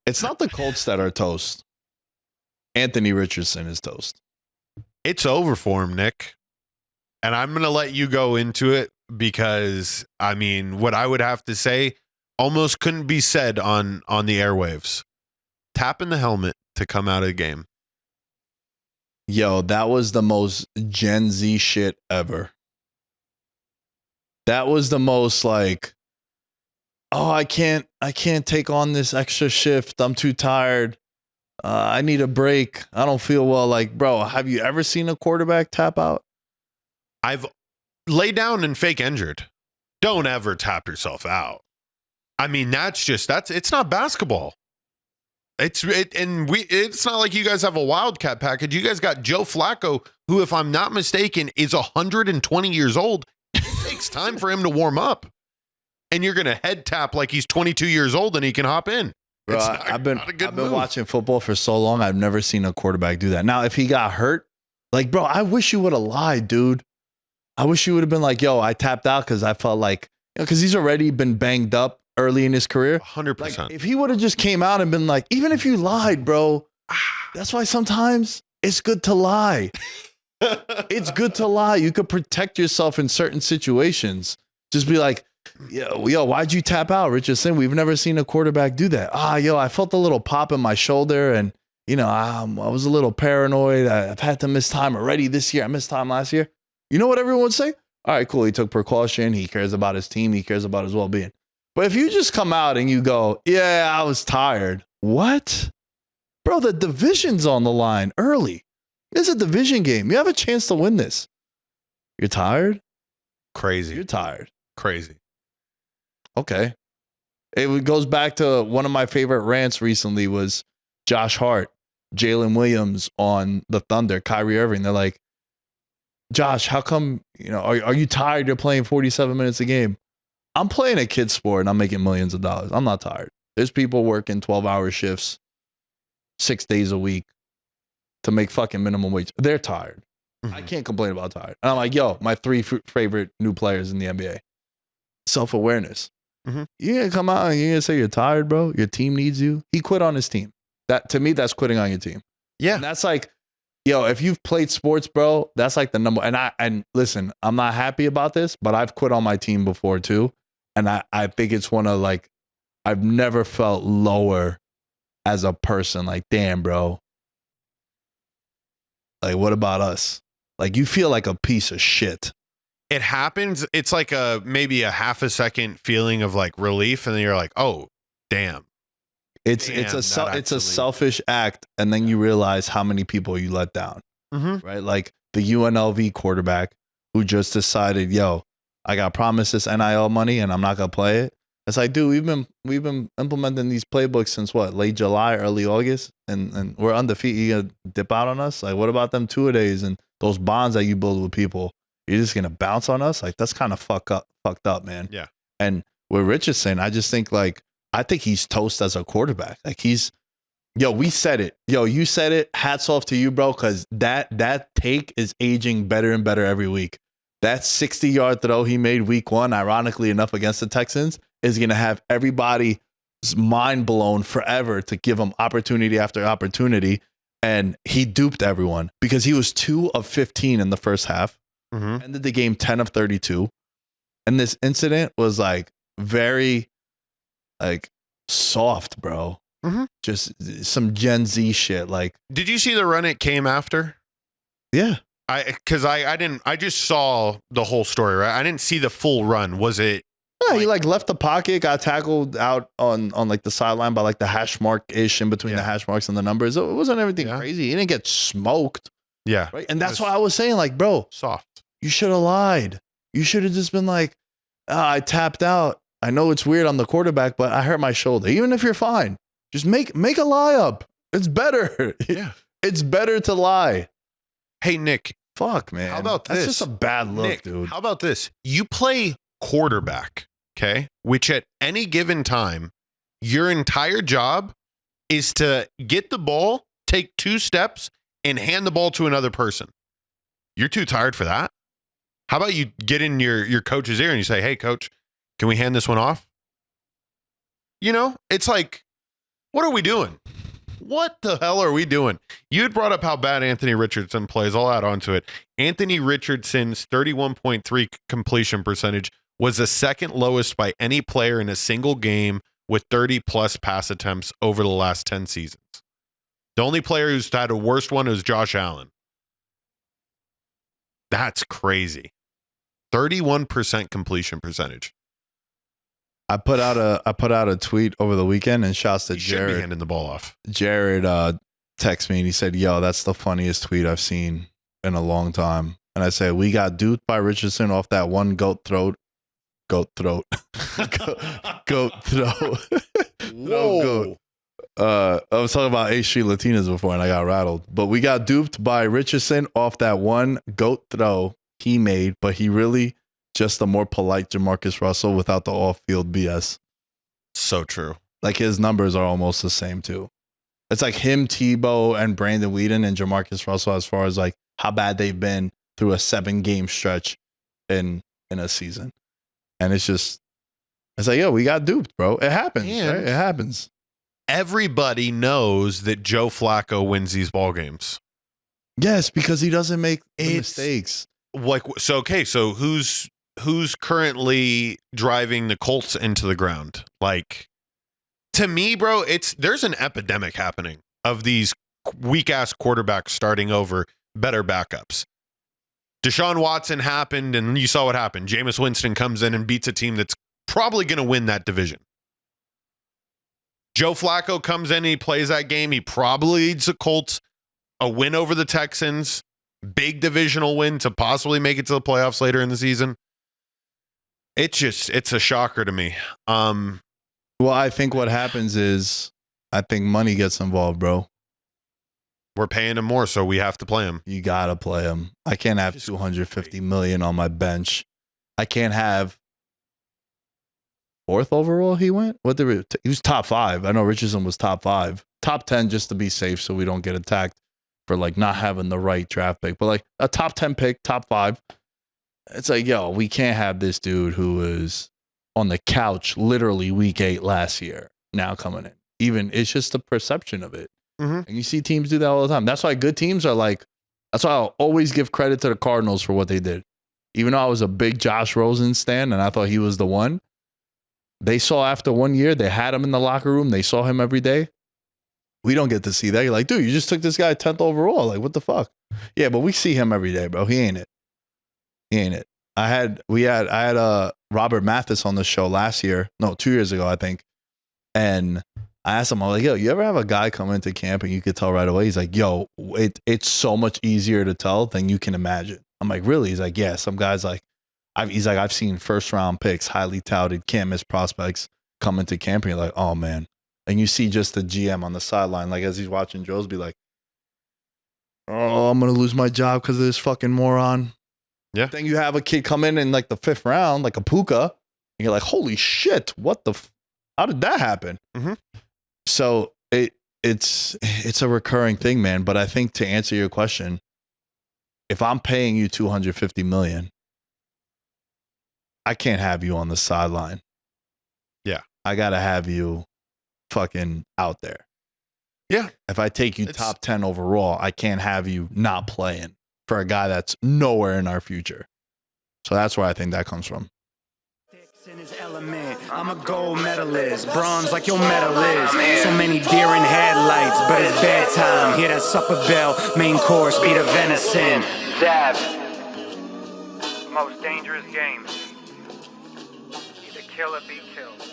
It's not the Colts that are toast. Anthony Richardson is toast. It's over for him, Nick. And I'm going to let you go into it because, I mean, what I would have to say almost couldn't be said on the airwaves. Tapping the helmet to come out of the game. Yo, that was the most Gen Z shit ever. That was the most like, oh, I can't take on this extra shift. I'm too tired. I need a break. I don't feel well. Like, bro, have you ever seen a quarterback tap out? I've laid down and fake injured. Don't ever tap yourself out. I mean, it's not basketball. It's not like you guys have a wildcat package. You guys got Joe Flacco, who, if I'm not mistaken, is 120 years old. It takes time for him to warm up. And you're going to head tap like he's 22 years old and he can hop in. Bro, I've been watching football for so long. I've never seen a quarterback do that. Now, if he got hurt, like, bro, I wish you would have lied, dude. I wish you would have been like, yo, I tapped out because I felt like, because he's already been banged up early in his career. 100%. Like, if he would have just came out and been like, even if you lied, bro, that's why sometimes it's good to lie. It's good to lie. You could protect yourself in certain situations. Just be like, yo, why'd you tap out, Richardson? We've never seen a quarterback do that. I felt a little pop in my shoulder and, I was a little paranoid. I've had to miss time already this year. I missed time last year. You know what everyone would say? All right, cool. He took precaution. He cares about his team. He cares about his well-being. But if you just come out and you go, yeah, I was tired. What? Bro, the division's on the line early. It's a division game. You have a chance to win this. You're tired? Crazy. You're tired. Crazy. Okay. It goes back to one of my favorite rants recently was Josh Hart, Jalen Williams on the Thunder, Kyrie Irving. They're like, Josh, how come, are you tired? You're playing 47 minutes a game. I'm playing a kid's sport and I'm making millions of dollars. I'm not tired. There's people working 12-hour shifts 6 days a week to make fucking minimum wage. They're tired. Mm-hmm. I can't complain about tired. And I'm like, yo, my 3 favorite new players in the NBA. Self-awareness. Mm-hmm. You're going to come out and you're going to say you're tired, bro? Your team needs you? He quit on his team. That, to me, that's quitting on your team. Yeah. And that's like, yo, if you've played sports, bro, that's like the number. And listen, I'm not happy about this, but I've quit on my team before too. And I think it's one of like, I've never felt lower as a person. Like, damn, bro. Like, what about us? Like, you feel like a piece of shit. It happens. It's like maybe a half a second feeling of like relief. And then you're like, oh, damn. It's a selfish act. And then you realize how many people you let down. Mm-hmm. Right? Like the UNLV quarterback who just decided, yo, I got promised this NIL money and I'm not going to play it. It's like, dude, we've been implementing these playbooks since what, late July, early August, and we're undefeated. You gonna dip out on us? Like, what about them 2-a-days and those bonds that you build with people? You're just gonna bounce on us? Like, that's kind of fucked up, man. Yeah. And with Richardson, I just think I think he's toast as a quarterback. Like we said it. Yo, you said it. Hats off to you, bro, because that take is aging better and better every week. That 60-yard throw he made week 1, ironically enough, against the Texans, is going to have everybody's mind blown forever to give him opportunity after opportunity. And he duped everyone because he was 2 of 15 in the first half. Mm-hmm. Ended the game 10 of 32. And this incident was like very like soft, bro. Mm-hmm. Just some Gen Z shit. Like, did you see the run it came after? Yeah. I just saw the whole story, right? I didn't see the full run. Was it? Yeah, he left the pocket, got tackled out on like the sideline by like the hash mark ish in between the hash marks and the numbers. It wasn't everything crazy. He didn't get smoked. Yeah. Right. And that's why I was saying, like, bro, soft. You should have lied. You should have just been like, I tapped out. I know it's weird on the quarterback, but I hurt my shoulder. Even if you're fine, just make a lie up. It's better. Yeah. It's better to lie. Hey, Nick. Fuck, man. How about this? That's just a bad look, Nick, dude. How about this? You play quarterback, okay? Which at any given time, your entire job is to get the ball, take 2 steps, and hand the ball to another person. You're too tired for that. How about you get in your coach's ear and you say, hey, coach, can we hand this one off? It's like, What are we doing? What the hell are we doing? You had brought up how bad Anthony Richardson plays. I'll add on to it. Anthony Richardson's 31.3 completion percentage was the second lowest by any player in a single game with 30-plus pass attempts over the last 10 seasons. The only player who's had a worst one is Josh Allen. That's crazy. 31% completion percentage. I put out a tweet over the weekend and shouts to Jared. Should be handing the ball off. Jared texted me and he said, "Yo, that's the funniest tweet I've seen in a long time." And I said, "We got duped by Richardson off that one goat throat." Goat throat. Goat throat. Whoa. I was talking about A Street Latinas before and I got rattled. But we got duped by Richardson off that one goat throw he made, but he really just a more polite Jamarcus Russell without the off-field BS. So true. Like his numbers are almost the same too. It's like him, Tebow, and Brandon Whedon and Jamarcus Russell as far as like how bad they've been through a 7-game stretch in a season. And it's like, yo, we got duped, bro. It happens. Right? It happens. Everybody knows that Joe Flacco wins these ball games. Yes, because he doesn't make mistakes. Like so, okay. So who's currently driving the Colts into the ground? Like, to me, bro, there's an epidemic happening of these weak ass quarterbacks starting over better backups. DeShaun Watson happened, and you saw what happened. Jameis Winston comes in and beats a team that's probably going to win that division. Joe Flacco comes in, he plays that game. He probably leads the Colts a win over the Texans, big divisional win to possibly make it to the playoffs later in the season. It's a shocker to me. Well, I think what happens is I think money gets involved, bro. We're paying him more, so we have to play him. You got to play him. I can't have $250 million on my bench. I can't have 4th overall he went? He was top 5. I know Richardson was top 5. Top 10 just to be safe so we don't get attacked for like not having the right draft pick. But like a top 10 pick, top 5. It's like, yo, we can't have this dude who was on the couch literally week 8 last year now coming in. Even it's just the perception of it. Mm-hmm. And you see teams do that all the time. That's why good teams are like, that's why I'll always give credit to the Cardinals for what they did. Even though I was a big Josh Rosen stan and I thought he was the one, they saw after 1 year, they had him in the locker room. They saw him every day. We don't get to see that. You're like, dude, you just took this guy 10th overall. Like, what the fuck? Yeah, but we see him every day, bro. He ain't it. He ain't it. I had Robert Mathis on the show 2 years ago, I think. And I asked him, I was like, yo, you ever have a guy come into camp and you could tell right away? He's like, yo, it's so much easier to tell than you can imagine. I'm like, really? He's like, yeah, some guys like, I've seen 1st-round picks, highly touted, can't miss prospects come into camp and you're like, oh, man. And you see just the GM on the sideline, like as he's watching Joe's be like, oh, I'm going to lose my job because of this fucking moron. Yeah. Then you have a kid come in like the 5th round, like a Puka, and you're like, holy shit, how did that happen? Mm-hmm. So it's a recurring thing, man. But I think to answer your question, if I'm paying you $250 million, I can't have you on the sideline. Yeah. I got to have you fucking out there. Yeah. If I take you top 10 overall, I can't have you not playing for a guy that's nowhere in our future. So that's where I think that comes from. In his element, I'm a gold medalist, bronze like your medal is. So many deer in headlights, but it's bedtime. Hear that supper bell, main course, beat of venison. Dab. Most dangerous game. Either kill or be killed.